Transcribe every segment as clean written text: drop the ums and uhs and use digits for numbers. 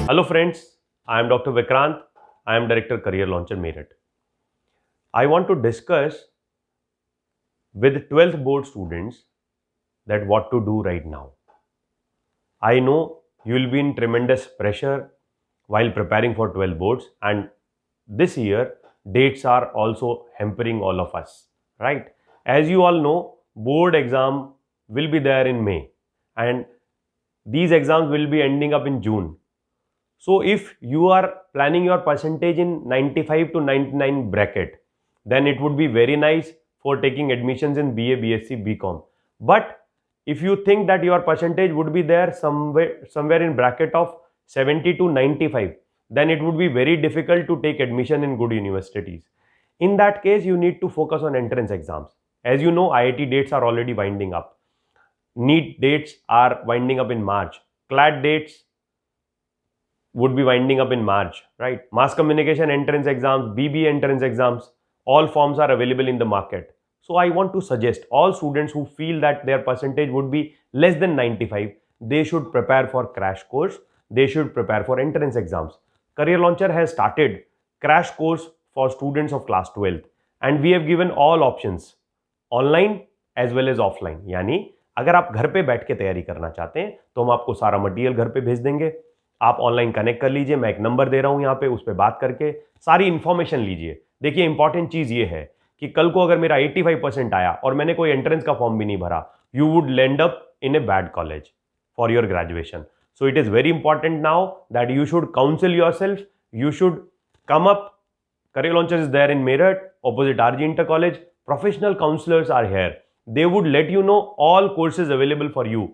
Hello friends, I am Dr. Vikrant. I am Director Career Launcher Meerut. I want to discuss with 12th board students that what to do right now. I know you will be in tremendous pressure while preparing for 12 boards, and this year dates are also hampering all of us, right? As you all know, board exam will be there in May and these exams will be ending up in June. So if you are planning your percentage in 95 to 99 bracket, then it would be very nice for taking admissions in BA, BSc, BCom. But if you think that your percentage would be there somewhere in bracket of 70 to 95, then it would be very difficult to take admission in good universities. In that case, you need to focus on entrance exams. As you know, IIT dates are already winding up. NEET dates are winding up in March. CLAT dates would be winding up in March, right? Mass communication entrance exams, BBA entrance exams, all forms are available in the market. So I want to suggest all students who feel that their percentage would be less than 95, they should prepare for crash course. They should prepare for entrance exams. Career Launcher has started crash course for students of class 12th and we have given all options online as well as offline. यानी अगर आप घर पे बैठ के तैयारी करना चाहते हैं तो हम आपको सारा मटेरियल घर पे भेज देंगे. आप ऑनलाइन कनेक्ट कर लीजिए, मैं एक नंबर दे रहा हूं यहाँ पे, उस पर बात करके सारी इंफॉर्मेशन लीजिए. देखिए इंपॉर्टेंट चीज ये है कि कल को अगर मेरा 85% आया और मैंने कोई एंट्रेंस का फॉर्म भी नहीं भरा, you would land up in a bad college for your graduation. So it is very important now that you should council your self, you should come up. Career Launcher is there in Meerut, opposite RG Inter College. Professional counselors are here. They would let you know all courses available for you.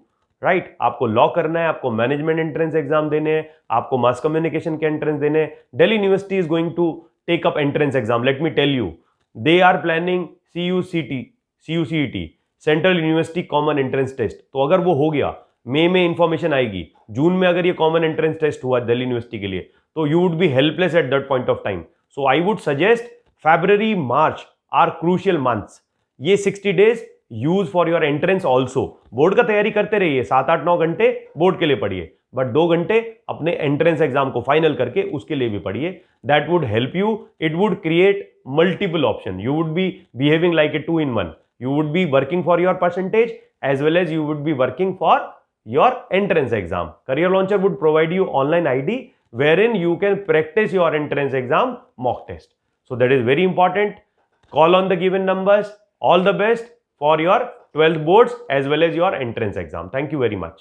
Right आपको law करना है, आपको management entrance exam देने हैं, आपको mass communication के entrance देने हैं. Delhi university is going to take up entrance exam. Let me tell you, they are planning CUCET, central university common entrance test. तो अगर वो हो गया, मई में इंफॉर्मेशन आएगी, जून में अगर ये कॉमन एंट्रेंस टेस्ट हुआ दिल्ली यूनिवर्सिटी के लिए, तो you would be helpless at that point of time. So I would suggest February, March are crucial months. ये 60 days use for your entrance also. Board का तैयारी करते रहिए, 7-8-9 घंटे बोर्ड के लिए पढ़िए, बट 2 घंटे अपने एंट्रेंस एग्जाम को फाइनल करके उसके लिए भी पढ़िए. That would help you. It would create multiple option. You would be behaving like a 2-in-1. You would be working for your percentage as well as you would be working for your entrance exam. Career Launcher would provide you online ID wherein you can practice your entrance exam mock test. So that is very important. Call on the given numbers. All the best for your 12th boards as well as your entrance exam. Thank you very much.